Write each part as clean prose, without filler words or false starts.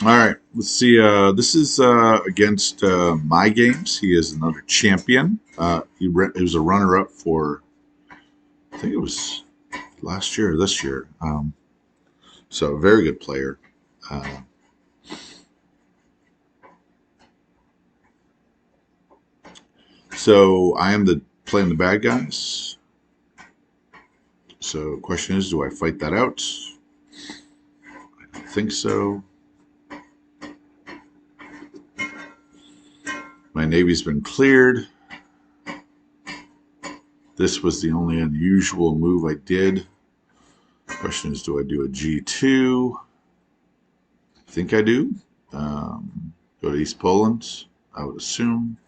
All right, let's see. This is against Myygames. He is another champion. He was a runner-up for, I think it was last year or this year. So a very good player. Uh, so I am the playing the bad guys. So question is, do I fight that out? I don't think so. My navy's been cleared. This was the only unusual move I did. Question is, do I do a G2? I think I do. Go to East Poland, I would assume.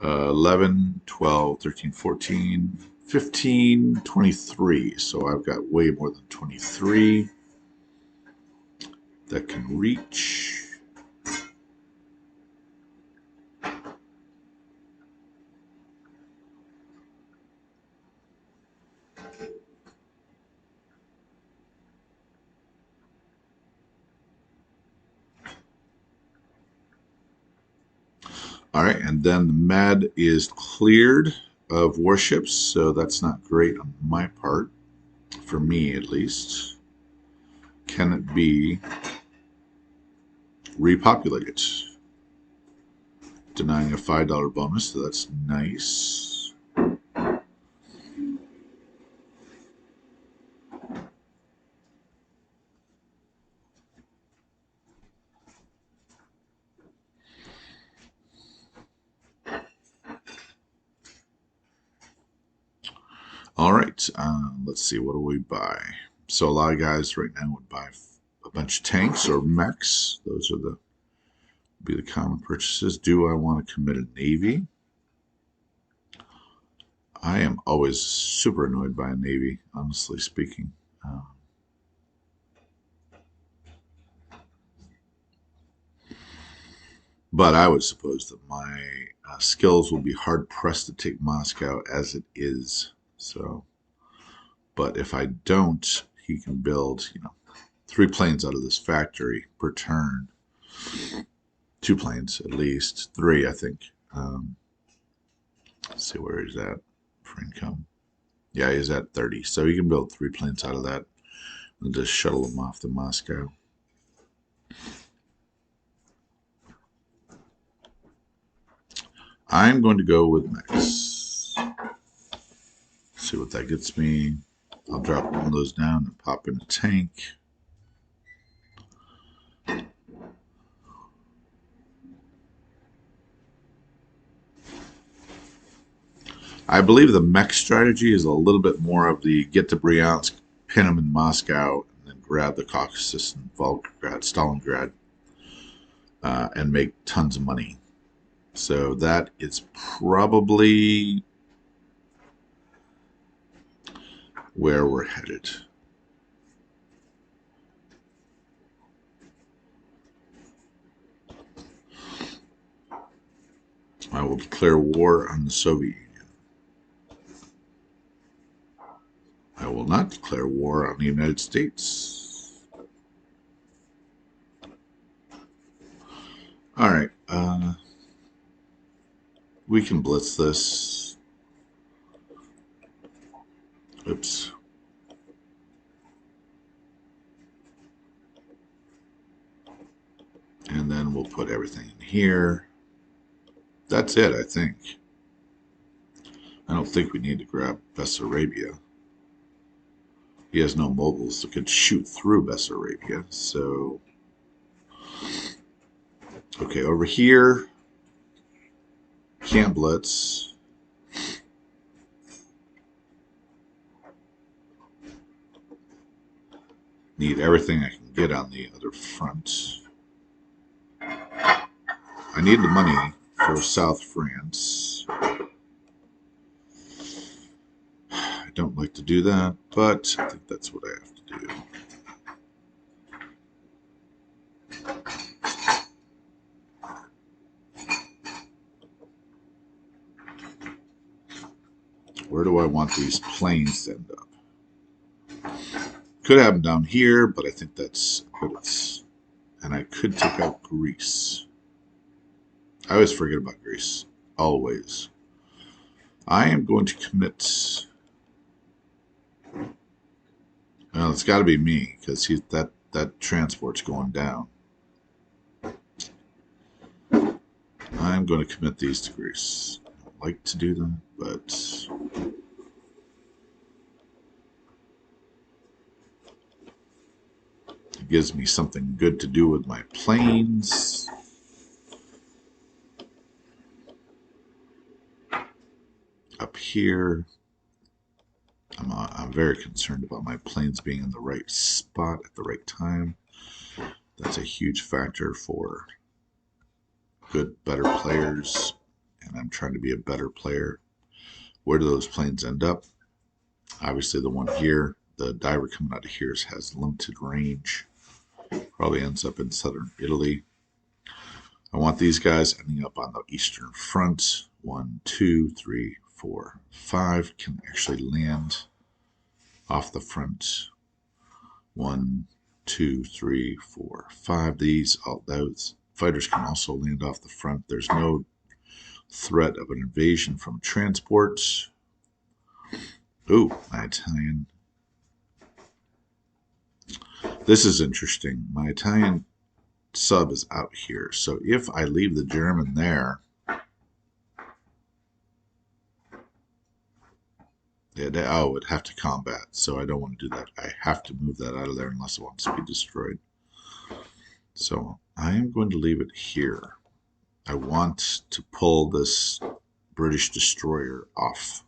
11, 12, 13, 14, 15, 23. So I've got way more than 23 that can reach. All right, and then the med is cleared of warships, so that's not great on my part, for me at least. Can it be repopulated? Denying a $5 bonus, so that's nice. All right, let's see, what do we buy? So a lot of guys right now would buy a bunch of tanks or mechs. Those are the be the common purchases. Do I want to commit a navy? I am always super annoyed by a navy, honestly speaking. But I would suppose that my skills will be hard pressed to take Moscow as it is. So, but if I don't, he can build, 3 planes out of this factory per turn. 2 planes at least, 3, I think. Let's see where he's at for income. Yeah, he's at 30. So he can build 3 planes out of that and just shuttle them off to Moscow. I'm going to go with mechs. See what that gets me. I'll drop one of those down and pop in a tank. I believe the mech strategy is a little bit more of the get to Bryansk, pin them in Moscow, and then grab the Caucasus and Volgograd, Stalingrad, and make tons of money. So that is probably where we're headed. I will declare war on the Soviet Union. I will not declare war on the United States. All right. We can blitz this. Oops. And then we'll put everything in here. That's it, I think. I don't think we need to grab Bessarabia. He has no mobiles that could shoot through Bessarabia. So, okay, over here, can't blitz. Need everything I can get on the other front. I need the money for South France. I don't like to do that, but I think that's what I have to do. Where do I want these planes to end up? could have him down here, but I think that's good. And I could take out Greece. I always forget about Greece. Always. I am going to commit. Well, it's got to be me because that transport's going down. I'm going to commit these to Greece. I don't like to do them, but it gives me something good to do with my planes. Up here, I'm very concerned about my planes being in the right spot at the right time. That's a huge factor for good, better players, and I'm trying to be a better player. Where do those planes end up? Obviously, the one here, the diver coming out of here has limited range. Probably ends up in southern Italy. I want these guys ending up on the eastern front. 1, 2, 3, 4, 5 can actually land off the front. 1, 2, 3, 4, 5. Those fighters can also land off the front. There's no threat of an invasion from transports. Ooh, my Italian. This is interesting. My Italian sub is out here. So if I leave the German there, it'd have to combat. So I don't want to do that. I have to move that out of there unless it wants to be destroyed. So I am going to leave it here. I want to pull this British destroyer off.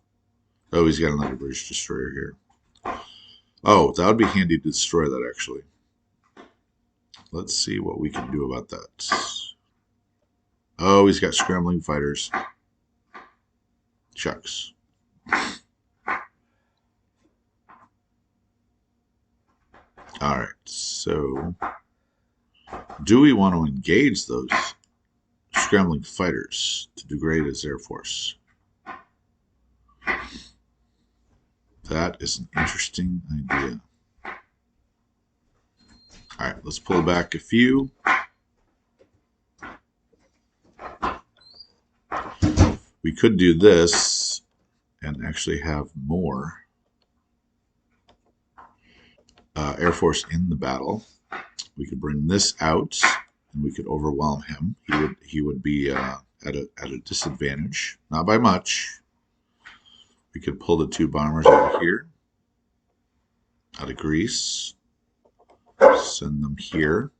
Oh, he's got another British destroyer here. Oh, that would be handy to destroy that, actually. Let's see what we can do about that. Oh, he's got scrambling fighters. Shucks. All right, so do we want to engage those scrambling fighters to degrade his air force? That is an interesting idea. All right, let's pull back a few. We could do this and actually have more Air Force in the battle. We could bring this out and we could overwhelm him. He would be at a disadvantage, not by much. We could pull the 2 bombers over here out of Greece, send them here.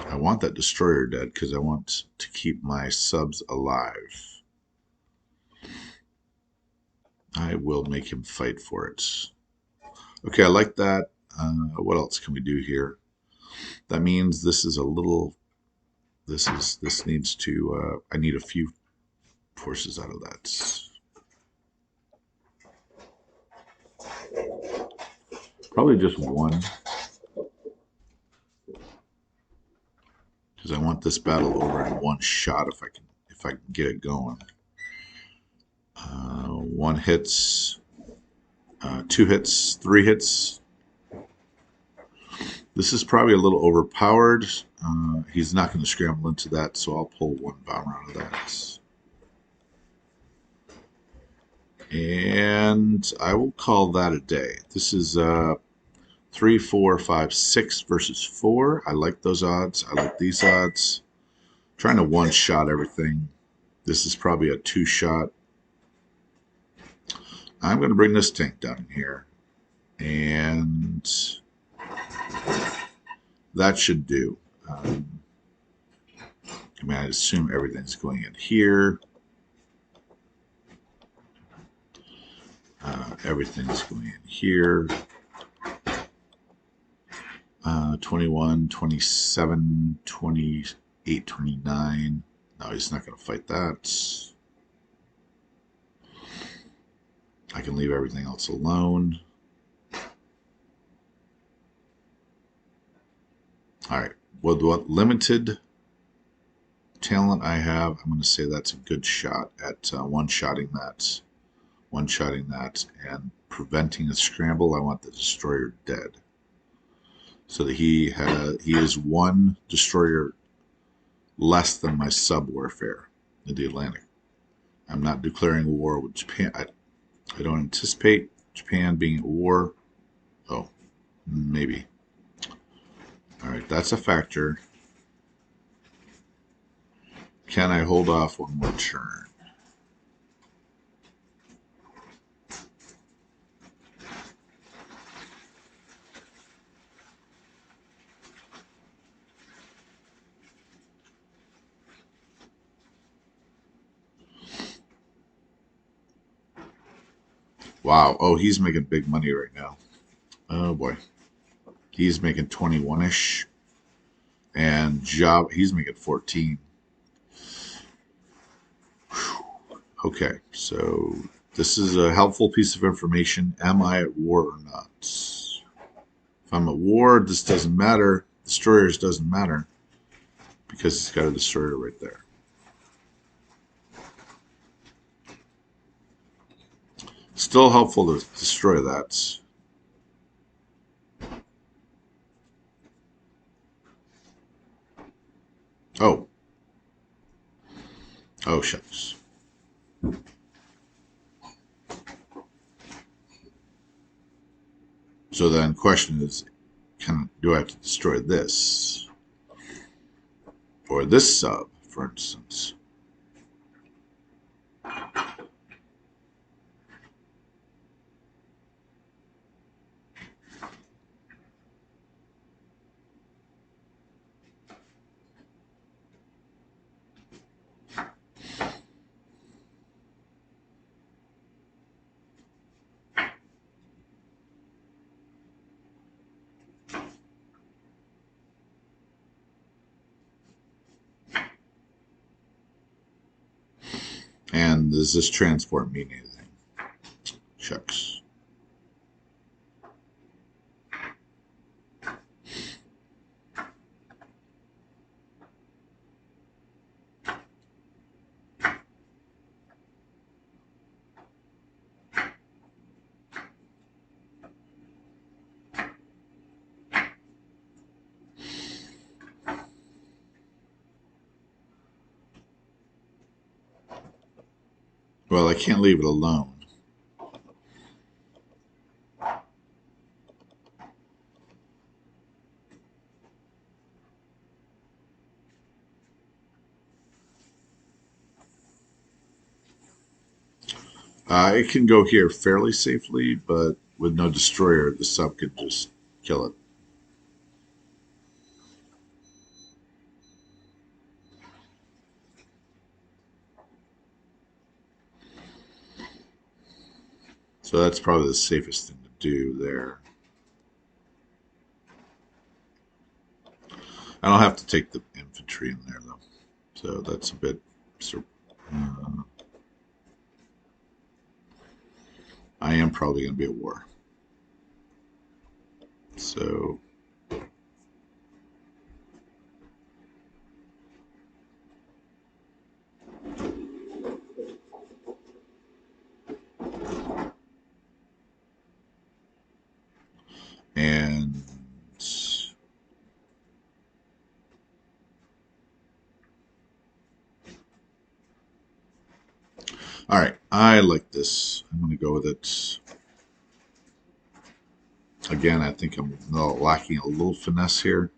I want that destroyer dead because I want to keep my subs alive. I will make him fight for it. Okay, I like that. What else can we do here? That means this is a little. This needs to. I need a few forces out of that. Probably just one, because I want this battle over in one shot if I can get it going. 1 hits, 2 hits, 3 hits. This is probably a little overpowered. He's not going to scramble into that, so I'll pull 1 bomber out of that. And I will call that a day. This is 3, 4, 5, 6 versus 4. I like those odds. I like these odds. Trying to one-shot everything. This is probably a 2-shot. I'm going to bring this tank down here. And that should do. I mean, I assume everything's going in here. Everything's going in here. 21, 27, 28, 29. No, he's not going to fight that. I can leave everything else alone. All right. With what limited talent I have, I'm going to say that's a good shot at one-shotting that, and preventing a scramble. I want the destroyer dead, so that he is one destroyer less than my sub warfare in the Atlantic. I'm not declaring a war with Japan. I don't anticipate Japan being at war. Oh, maybe. All right, that's a factor. Can I hold off one more turn? Wow. Oh, he's making big money right now. Oh boy. He's making 21-ish. And job he's making 14. Okay, so this is a helpful piece of information. Am I at war or not? If I'm at war, this doesn't matter. Destroyers doesn't matter because it's got a destroyer right there. Still helpful to destroy that. Oh. Oh, shucks. So then question is, do I have to destroy this? Or this sub, for instance? And does this transport mean anything? Shucks. Well, I can't leave it alone. It can go here fairly safely, but with no destroyer, the sub could just kill it. So that's probably the safest thing to do there. I don't have to take the infantry in there, though. So that's a bit... I am probably going to be at war. So... And... All right, I like this. I'm going to go with it. Again, I think I'm lacking a little finesse here.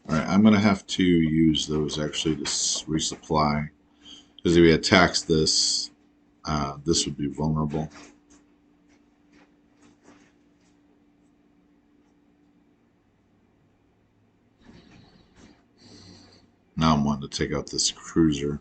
All right, I'm going to have to use those actually to resupply. Because if he attacks this, this would be vulnerable. Now I'm wanting to take out this cruiser.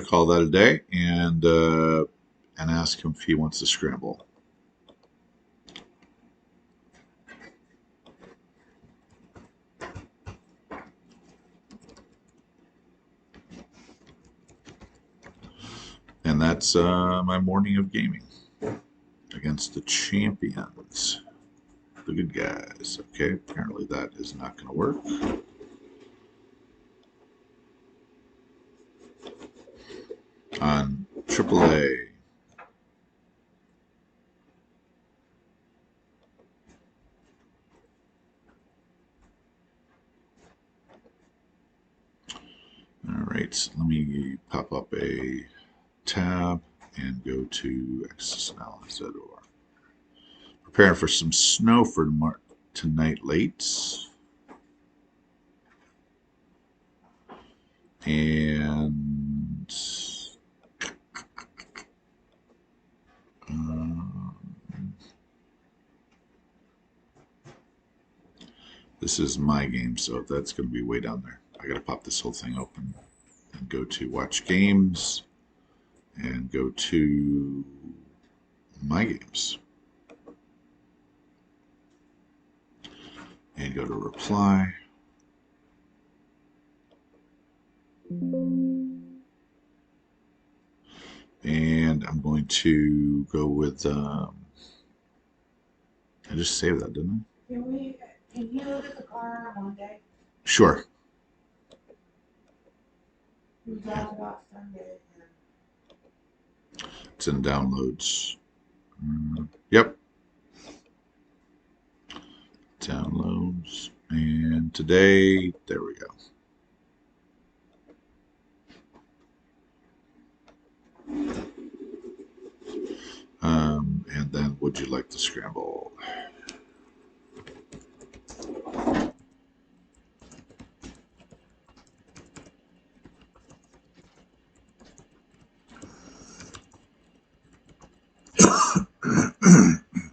to call that a day and ask him if he wants to scramble. And that's my morning of gaming against the champions, the good guys. Okay, apparently that is not going to work. On AAA. All right, let me pop up a tab and go to accessnow.org. Preparing for some snow for tonight late. And this is my game, so that's going to be way down there. I got to pop this whole thing open and go to watch games and go to my games and go to reply. And I'm going to go with, I just saved that, didn't I? Can you look at the car one day? Sure. We talked about Sunday. It's in downloads. Yep. Downloads. And today, there we go. And then would you like to scramble?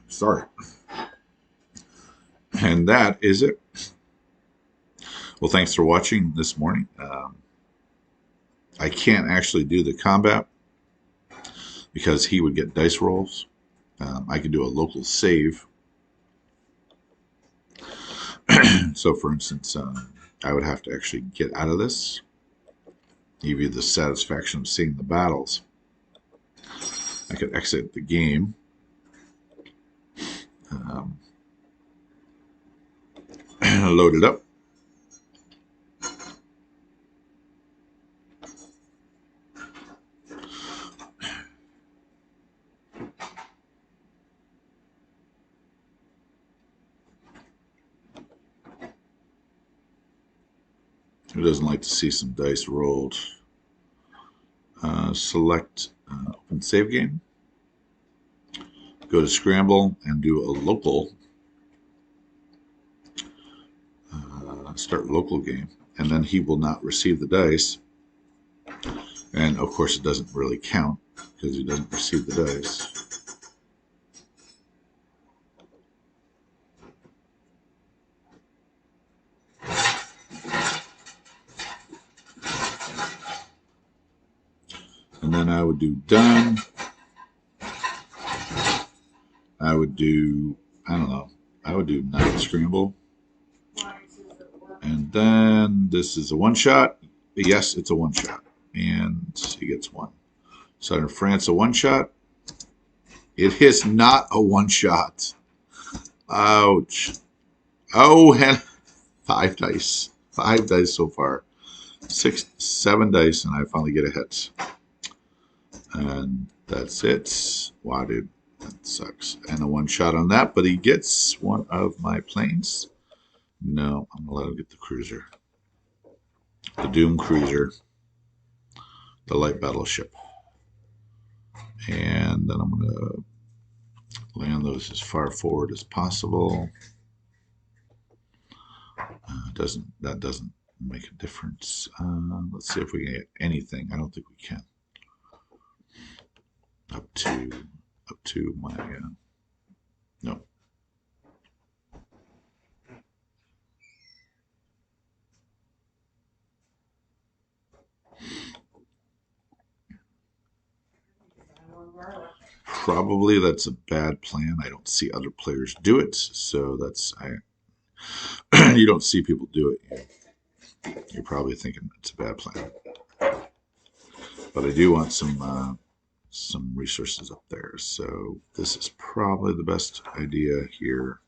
Sorry. And that is it. Well, thanks for watching this morning. I can't actually do the combat because he would get dice rolls. I could do a local save. So, for instance, I would have to actually get out of this, give you the satisfaction of seeing the battles. I could exit the game. Load it up. Who doesn't like to see some dice rolled? Select open save game. Go to scramble and do a local. Start local game. And then he will not receive the dice. And of course it doesn't really count because he doesn't receive the dice. And then I would do done. I would do, I don't know, I would do night scramble. And then this is a one shot. Yes, it's a one shot. And he gets one. Southern France, a one shot. It is not a one shot. Ouch. Oh, and 5 dice. 5 dice so far. 6, 7 dice, and I finally get a hit. And that's it. Wow, dude. That sucks. And a one shot on that, but he gets one of my planes. No, I'm going to let him get the cruiser. The Doom Cruiser. The light battleship. And then I'm going to land those as far forward as possible. That doesn't make a difference. Let's see if we can get anything. I don't think we can. Up to my no. Probably that's a bad plan. I don't see other players do it, so that's you don't see people do it. You're probably thinking it's a bad plan, but I do want some resources up there. So this is probably the best idea here.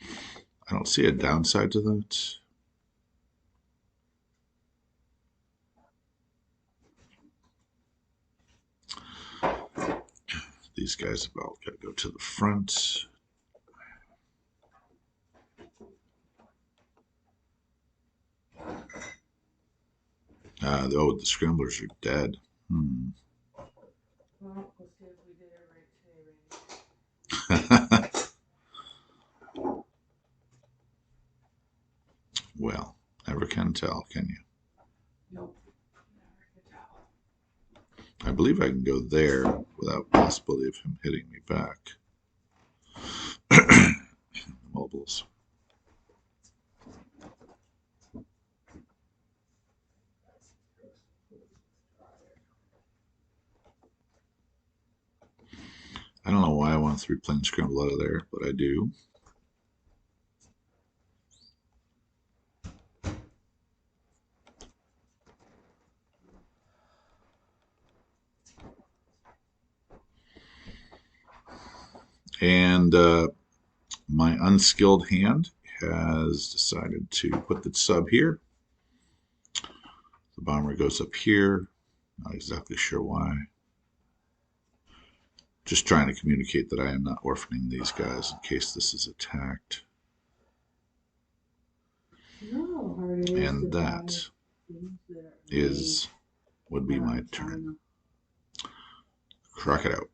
I don't see a downside to that. These guys have all got to go to the front. Oh, the scramblers are dead. Well, let's see if we did it right today, Randy. Well, never can tell, can you? Nope. Never could tell. I believe I can go there without possibility of him hitting me back. Mobiles. I don't know why I want 3 planes scramble out of there, but I do. And my unskilled hand has decided to put the sub here. The bomber goes up here. Not exactly sure why. Just trying to communicate that I am not orphaning these guys in case this is attacked. And that would be my turn. Crock it out.